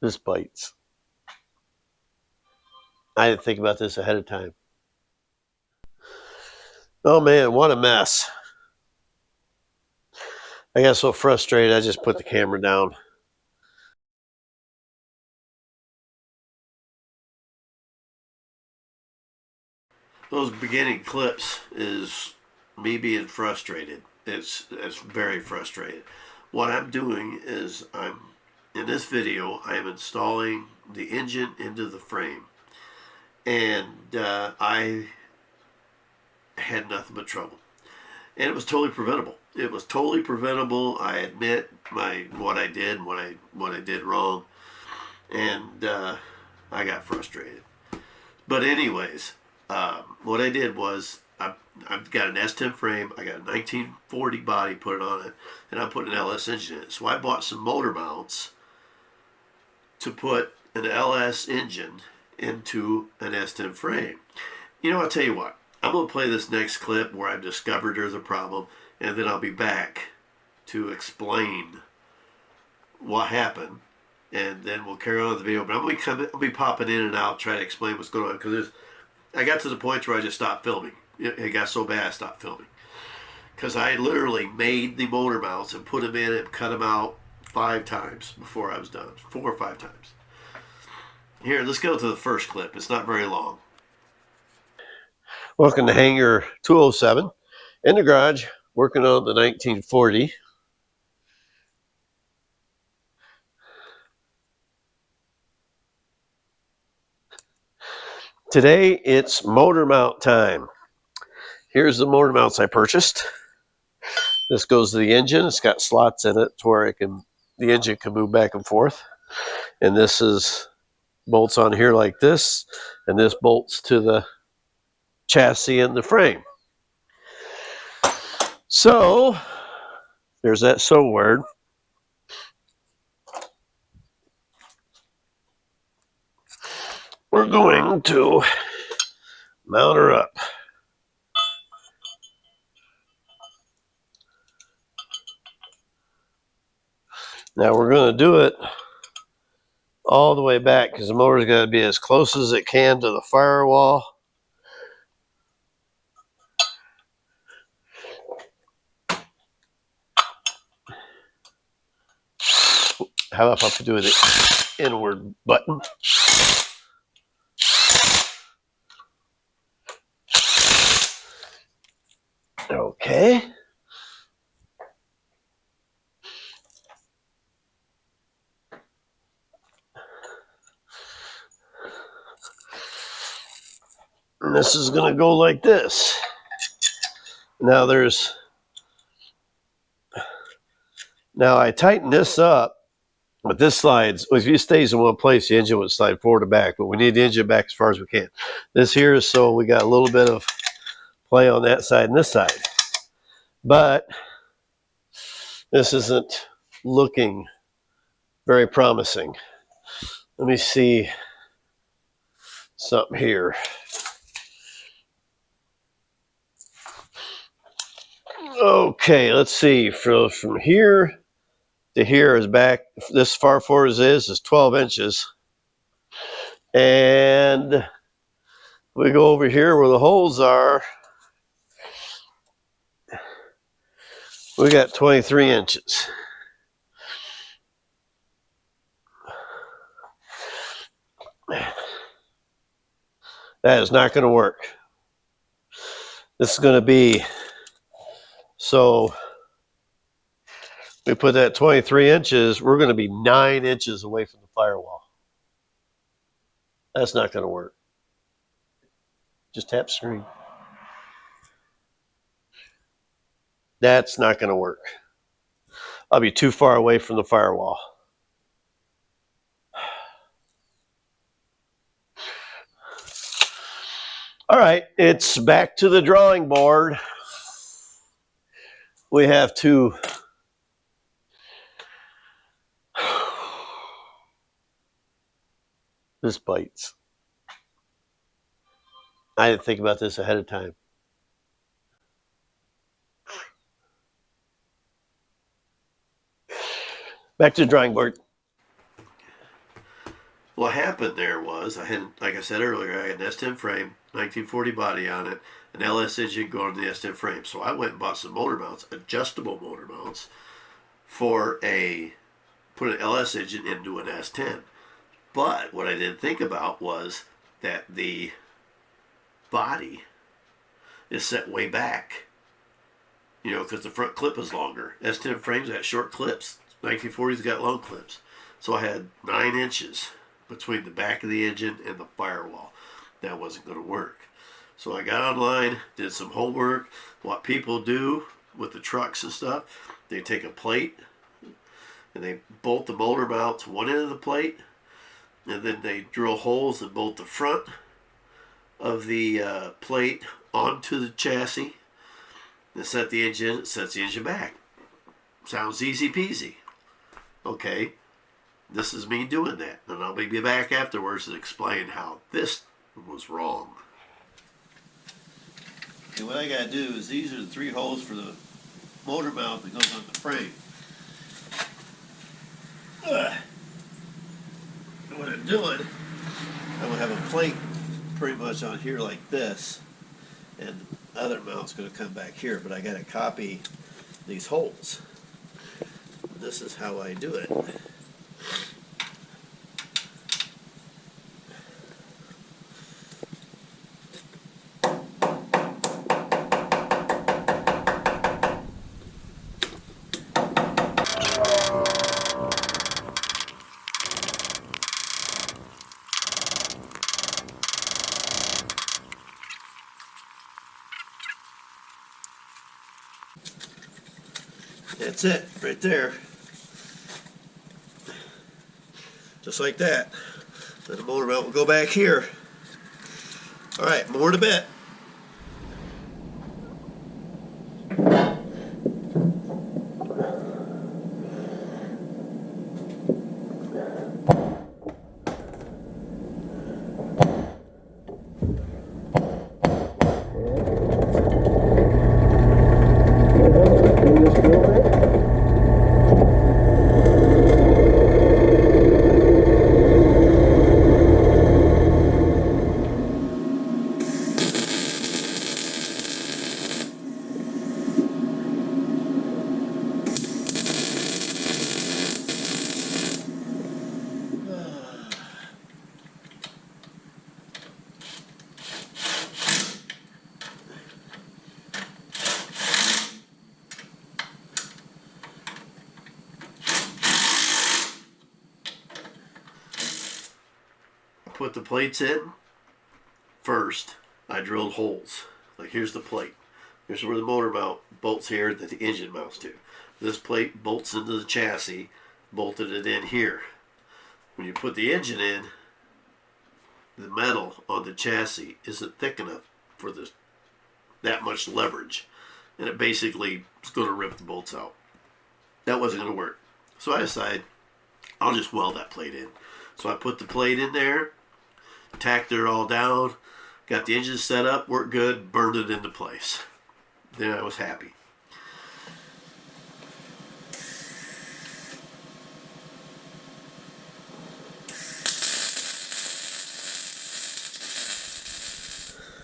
This bites. I didn't think about this ahead of time. Oh man, what a mess. I got so frustrated I just put the camera down. Those beginning clips is me being frustrated. It's very frustrated. What I'm doing is in this video I'm installing the engine into the frame, and I had nothing but trouble, and it was totally preventable. It was totally preventable. I admit what I did, what I did wrong, and I got frustrated. But anyways, what I did was I've got an S10 frame. I got a 1940 body put on it, and I put an LS engine in it. So I bought some motor mounts to put an LS engine into an S10 frame. You know, I'll tell you what. I'm going to play this next clip where I've discovered there's a problem, and then I'll be back to explain what happened, and then we'll carry on with the video. But I'll be popping in and out, trying to explain what's going on, because I got to the point where I just stopped filming. It got so bad I stopped filming, because I literally made the motor mounts and put them in and cut them out 5 times before I was done. 4 or 5 times. Here, let's go to the first clip. It's not very long. Welcome to Hangar 207 in the garage, working on the 1940. Today it's motor mount time. Here's the motor mounts I purchased. This goes to the engine. It's got slots in it to where the engine can move back and forth. And this is bolts on here like this, and this bolts to the chassis and the frame. So there's that so word. We're going to mount her up. Now we're going to do it all the way back, because the motor's got to be as close as it can to the firewall. How about if I do the inward button? Okay. And this is going to go like this. Now I tighten this up, but this slides. If it stays in one place, the engine would slide forward and back, but we need the engine back as far as we can. This here is so we got a little bit of play on that side and this side. But this isn't looking very promising. Let me see something here. Okay, let's see. From here to here is back. This far forward as is 12 inches. And we go over here where the holes are. We got 23 inches. That is not going to work. This is going to be, so we put that 23 inches, we're going to be 9 inches away from the firewall. That's not going to work. Just tap screen. That's not going to work. I'll be too far away from the firewall. All right, it's back to the drawing board. We have to this bites. I didn't think about this ahead of time. Back to the drawing board. What happened there was I had, like I said earlier, I had an S10 frame, 1940 body on it, an LS engine going to the S10 frame. So I went and bought some motor mounts, adjustable motor mounts, put an LS engine into an S10. But what I didn't think about was that the body is set way back, because the front clip is longer. S10 frames got short clips. 1940s got long clips. So I had 9 inches between the back of the engine and the firewall. That wasn't going to work. So I got online, did some homework. What people do with the trucks and stuff, they take a plate and they bolt the motor mount to one end of the plate, and then they drill holes and bolt the front of the plate onto the chassis and set the engine. It sets the engine back. Sounds easy peasy. Okay, this is me doing that, and I'll be back afterwards and explain how this was wrong. Okay, what I got to do is these are the 3 holes for the motor mount that goes on the frame. And what I'm doing, I'm going to have a plate pretty much on here like this, and the other mount's going to come back here, but I got to copy these holes. This is how I do it. That's it, right there. Just like that. Then the motor mount will go back here. Alright, more in a bit. Put the plates in first. I drilled holes. Like, here's the plate. Here's where the motor mount bolts here that the engine mounts to. This plate bolts into the chassis, bolted it in here. When you put the engine in, the metal on the chassis isn't thick enough for that much leverage, and it basically is going to rip the bolts out. That wasn't going to work. So I decided I'll just weld that plate in. So I put the plate in there, tacked it all down, got the engine set up, worked good, burned it into place. Then I was happy.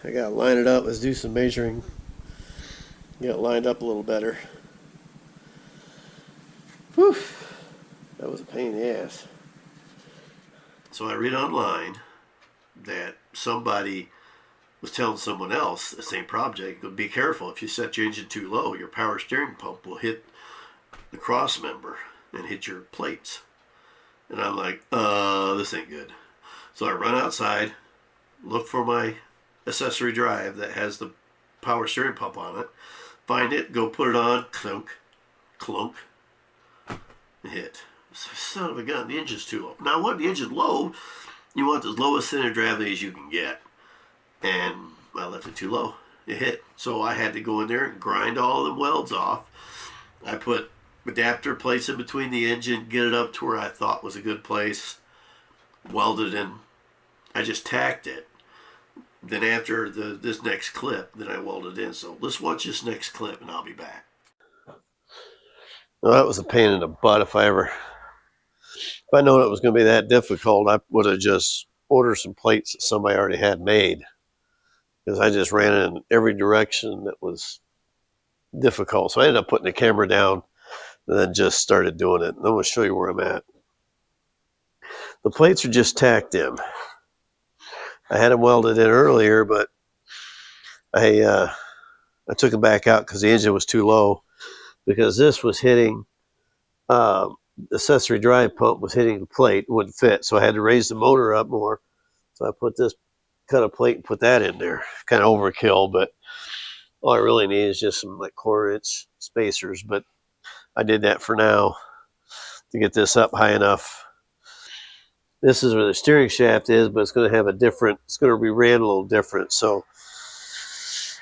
I gotta line it up. Let's do some measuring. Get it lined up a little better. Whew. That was a pain in the ass. So I read online that somebody was telling someone else the same project, be careful, if you set your engine too low, your power steering pump will hit the cross member and hit your plates. And I'm like, this ain't good. So I run outside, look for my accessory drive that has the power steering pump on it, find it, go put it on, clunk, clunk, hit. Son of a gun, the engine's too low. Now, I want the engine low. You want the lowest center of gravity as you can get. And I left it too low. It hit. So I had to go in there and grind all the welds off. I put adapter plates in between the engine, get it up to where I thought was a good place, welded in. I just tacked it. Then after this next clip, then I welded in. So let's watch this next clip and I'll be back. Well, that was a pain in the butt if I ever If I known it was going to be that difficult, I would have just ordered some plates that somebody already had made, because I just ran in every direction that was difficult. So I ended up putting the camera down and then just started doing it. And I'm going to show you where I'm at. The plates are just tacked in. I had them welded in earlier, but I took them back out because the engine was too low, because this was hitting, the accessory drive pump was hitting the plate, wouldn't fit. So I had to raise the motor up more. So I put this, cut a plate and put that in there. Kind of overkill, but all I really need is just some like 1/4-inch spacers. But I did that for now to get this up high enough. This is where the steering shaft is, but it's going to have a different, it's going to be ran a little different. So,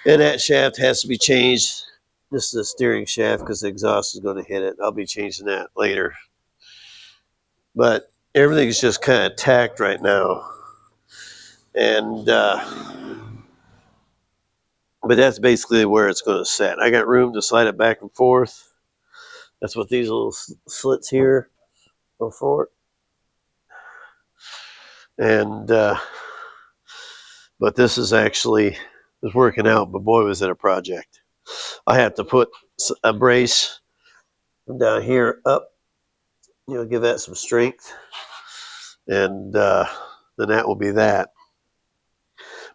and that shaft has to be changed. This is the steering shaft because the exhaust is going to hit it. I'll be changing that later. But everything's just kind of tacked right now. And, but that's basically where it's going to set. I got room to slide it back and forth. That's what these little slits here are for. And, but this is actually, is working out, but boy, was it a project. I had to put a brace from down here up, you know, give that some strength. And then that will be that.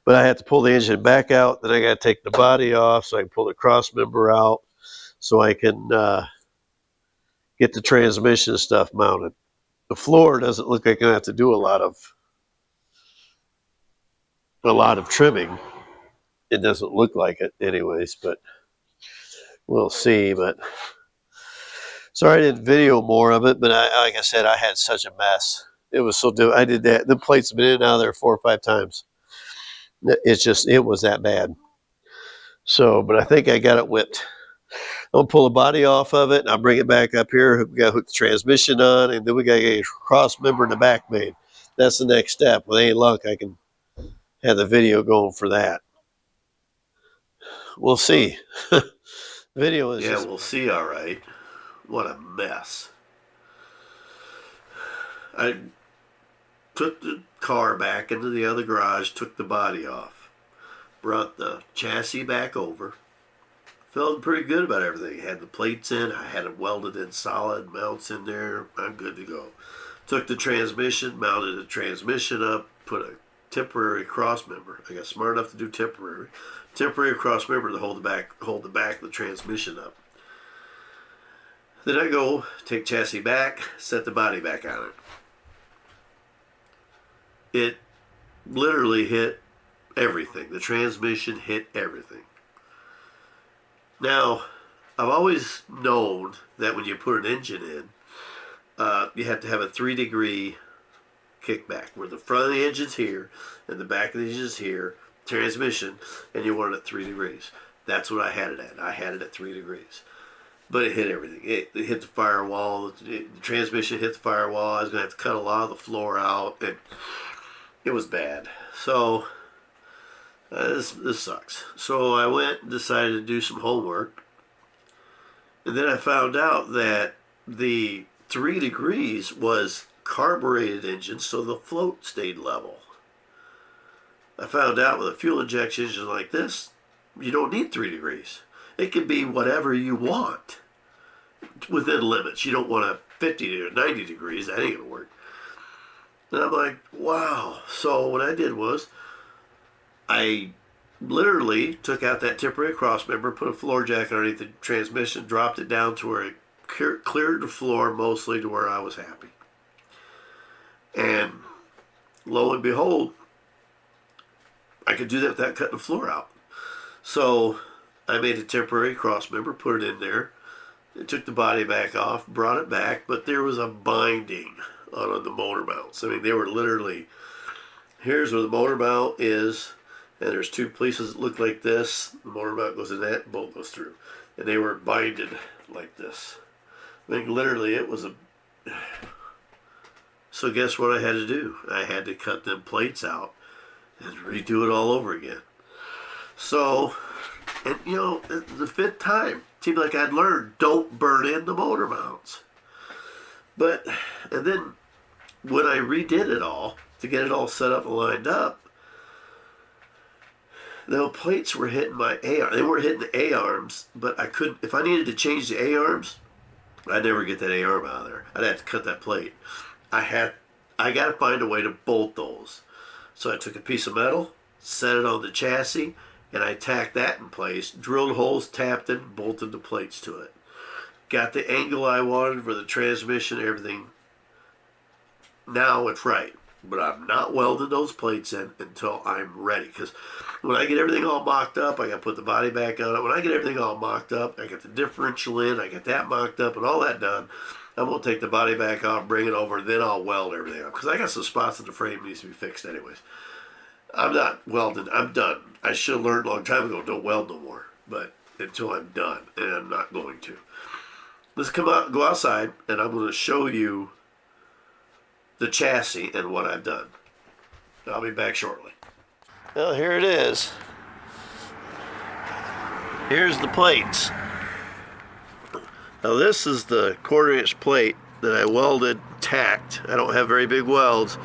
But I had to pull the engine back out. Then I got to take the body off so I can pull the cross member out so I can get the transmission stuff mounted. The floor doesn't look like I'm going to have to do a lot of trimming. It doesn't look like it anyways, but we'll see. But sorry I didn't video more of it, but like I said, I had such a mess. It was so I did that. The plates have been in and out of there 4 or 5 times. It's just, it was that bad. So, but I think I got it whipped. I'll pull the body off of it and I'll bring it back up here. We got to hook the transmission on, and then we got to get a cross member in the back made. That's the next step. With any luck, I can have the video going for that. We'll see. Video is yeah, we'll see. All right. What a mess. I took the car back into the other garage, took the body off, brought the chassis back over. Felt pretty good about everything. Had the plates in, I had it welded in solid, mounts in there. I'm good to go. Took the transmission, mounted the transmission up, put a temporary cross member. I got smart enough to do temporary cross member to hold the back of the transmission up. Then I go take chassis back, set the body back on it. It literally hit everything. The transmission hit everything. Now, I've always known that when you put an engine in, you have to have a 3-degree kickback, where the front of the engine's here and the back of the engine's here, transmission, and you want it at 3 degrees. That's what I had it at. I had it at 3 degrees. But it hit everything. It hit the firewall. The transmission hit the firewall. I was going to have to cut a lot of the floor out, and it was bad. So this sucks. So I went and decided to do some homework. And then I found out that the 3 degrees was carbureted engine, so the float stayed level. I found out with a fuel injection engine like this, you don't need 3 degrees. It can be whatever you want within limits. You don't want a 50 or 90 degrees. That ain't going to work. And I'm like, wow. So what I did was I literally took out that temporary cross member, put a floor jack underneath the transmission, dropped it down to where it cleared the floor mostly to where I was happy. And lo and behold, I could do that without cutting the floor out. So I made a temporary cross member, put it in there, and took the body back off, brought it back, but there was a binding on the motor mounts. I mean, they were literally, here's where the motor mount is, and there's 2 places that look like this. The motor mount goes in that, and bolt goes through. And they were binded like this. I mean, literally, it was a... So guess what I had to do? I had to cut them plates out and redo it all over again. So, and you know, the 5th time, it seemed like I'd learned, don't burn in the motor mounts. But, and then when I redid it all to get it all set up and lined up, the plates were hitting my A-arm. They weren't hitting the A-arms, but I couldn't. If I needed to change the A-arms, I'd never get that A-arm out of there. I'd have to cut that plate. I got to find a way to bolt those. So I took a piece of metal, set it on the chassis, and I tacked that in place, drilled holes, tapped it, bolted the plates to it. Got the angle I wanted for the transmission, everything. Now it's right. But I'm not welding those plates in until I'm ready. Because when I get everything all mocked up, I got to put the body back on it. When I get everything all mocked up, I get the differential in, I get that mocked up and all that done. I'm going to take the body back off, bring it over, then I'll weld everything up. Because I got some spots in the frame that needs to be fixed anyways. I'm not welding. I'm done. I should have learned a long time ago, don't weld no more. But until I'm done, and I'm not going to. Let's go outside, and I'm going to show you the chassis and what I've done. I'll be back shortly. Well, here it is. Here's the plates. Now this is the 1/4-inch plate that I welded, tacked. I don't have very big welds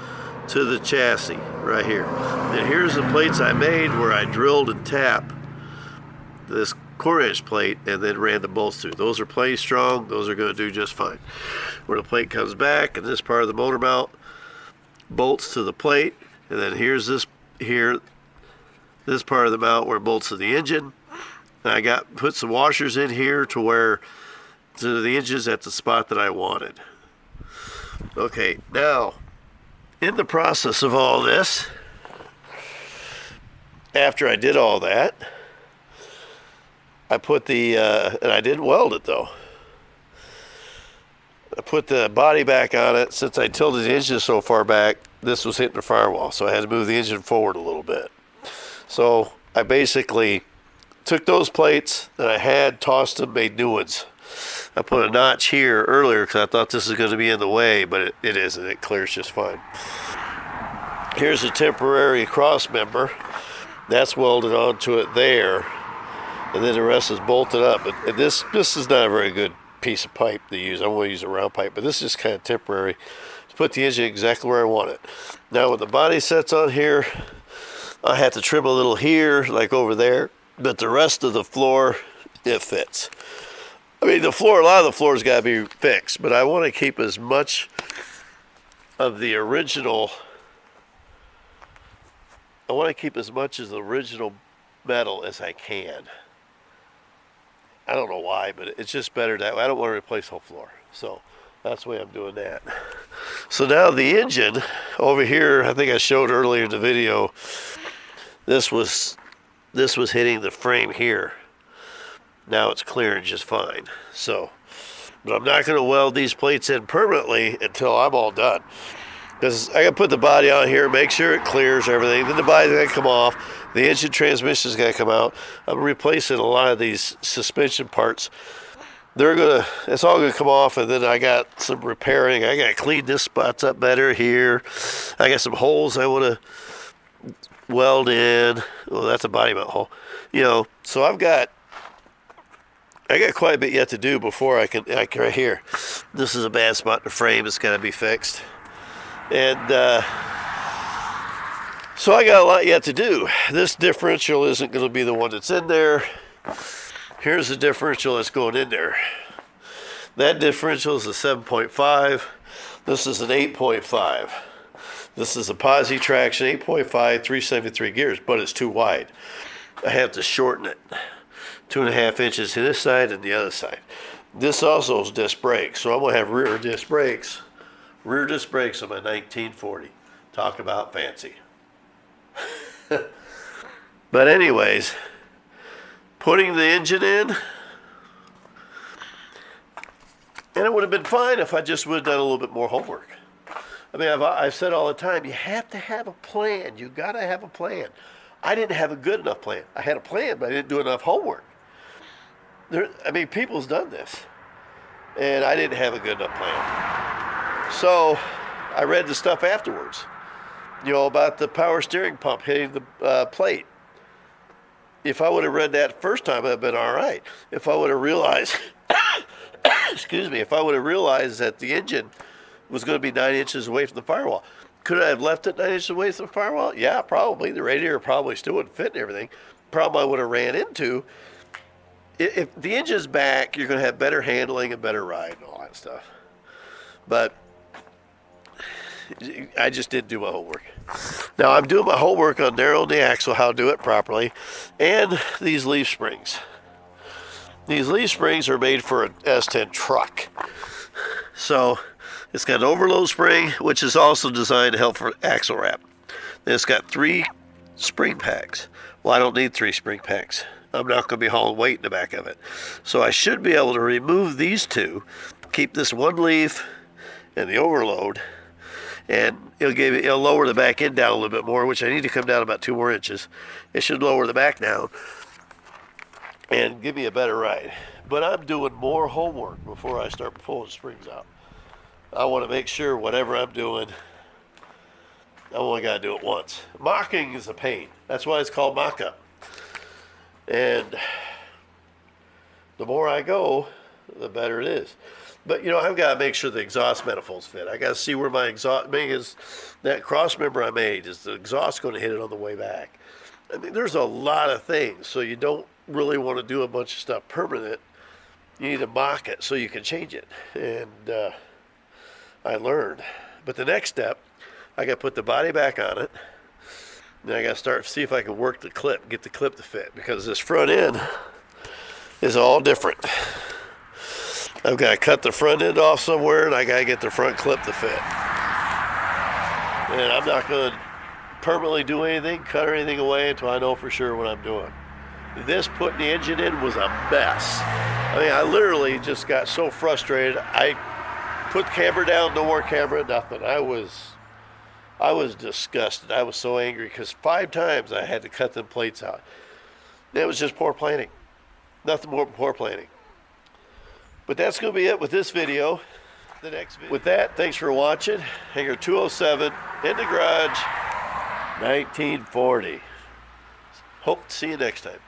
to the chassis right here. And here's the plates I made where I drilled and tapped this 1/4-inch plate and then ran the bolts through. Those are plenty strong. Those are going to do just fine. Where the plate comes back and this part of the motor mount bolts to the plate, and then here's this part of the mount where it bolts to the engine. And I put some washers in here to where the engine's at the spot that I wanted. Okay, now in the process of all this, after I did all that, I put the, and I didn't weld it though. I put the body back on it. Since I tilted the engine so far back, this was hitting the firewall, so I had to move the engine forward a little bit. So I basically took those plates that I had, tossed them, made new ones. I put a notch here earlier because I thought this was going to be in the way, but it isn't. It clears just fine. Here's a temporary cross member. That's welded onto it there. And then the rest is bolted up. But this is not a very good piece of pipe to use. I want to use a round pipe, but this is kind of temporary to put the engine exactly where I want it. Now when the body sets on here, I have to trim a little here, like over there, but the rest of the floor, it fits. I mean, the floor, a lot of the floor's got to be fixed, but I want to keep as much of the original, I want to keep as much of the original metal as I can. I don't know why, but it's just better that way. I don't want to replace the whole floor. So that's the way I'm doing that. So now the engine over here, I think I showed earlier in the video, this was hitting the frame here. Now it's clearing just fine. So, but I'm not going to weld these plates in permanently until I'm all done. Because I got to put the body on here, make sure it clears everything. Then the body's going to come off. The engine transmission's going to come out. I'm replacing a lot of these suspension parts. It's all going to come off, and then I got some repairing. I got to clean this spots up better here. I got some holes I want to weld in. Well, that's a body mount hole. You know, so I got quite a bit yet to do before I can right here. This is a bad spot in the frame. It's got to be fixed. And so I got a lot yet to do. This differential isn't going to be the one that's in there. Here's the differential that's going in there. That differential is a 7.5. This is an 8.5. This is a posi traction 8.5, 373 gears, but it's too wide. I have to shorten it. 2.5 inches to this side and the other side. This also is disc brakes, so I'm going to have rear disc brakes. Rear disc brakes on my 1940. Talk about fancy. But anyways, putting the engine in, and it would have been fine if I just would have done a little bit more homework. I mean, I've said all the time, you have to have a plan. You got to have a plan. I didn't have a good enough plan. I had a plan, but I didn't do enough homework. People's done this, and I didn't have a good enough plan. So I read the stuff afterwards, about the power steering pump hitting the plate. If I would have read that first time, I'd have been all right. If I would have realized, if I would have realized that the engine was going to be 9 inches away from the firewall. Could I have left it 9 inches away from the firewall? Yeah, probably. The radiator probably still wouldn't fit and everything. Problem I would have ran into, if the engine's back, you're going to have better handling and better ride and all that stuff. But I just didn't do my homework. Now I'm doing my homework on narrowing the axle, how to do it properly, and these leaf springs. These leaf springs are made for an S10 truck. So it's got an overload spring, which is also designed to help for axle wrap. Then it's got 3 spring packs. Well, I don't need 3 spring packs. I'm not going to be hauling weight in the back of it. So I should be able to remove these 2, keep this 1 leaf and the overload, and it'll lower the back end down a little bit more, which I need to come down about 2 more inches. It should lower the back down and give me a better ride. But I'm doing more homework before I start pulling springs out. I want to make sure whatever I'm doing, I only got to do it once. Mocking is a pain. That's why it's called mock-up. And the more I go, the better it is. But, I've got to make sure the exhaust manifolds fit. I got to see where my exhaust, because that cross member I made, is the exhaust going to hit it on the way back? I mean, there's a lot of things, so you don't really want to do a bunch of stuff permanent. You need to mock it so you can change it. And I learned. But the next step, I got to put the body back on it. Then I got to start see if I can work the clip, get the clip to fit, because this front end is all different. I've got to cut the front end off somewhere, and I got to get the front clip to fit. And I'm not going to permanently do anything, cut anything away until I know for sure what I'm doing. This putting the engine in was a mess. I mean, I literally just got so frustrated. I put the camera down, no more camera, nothing. I was disgusted. I was so angry because 5 times I had to cut them plates out. It was just poor planning. Nothing more than poor planning. But that's going to be it with this video. The next video. With that, thanks for watching. Hangar 207 in the garage, 1940. Hope to see you next time.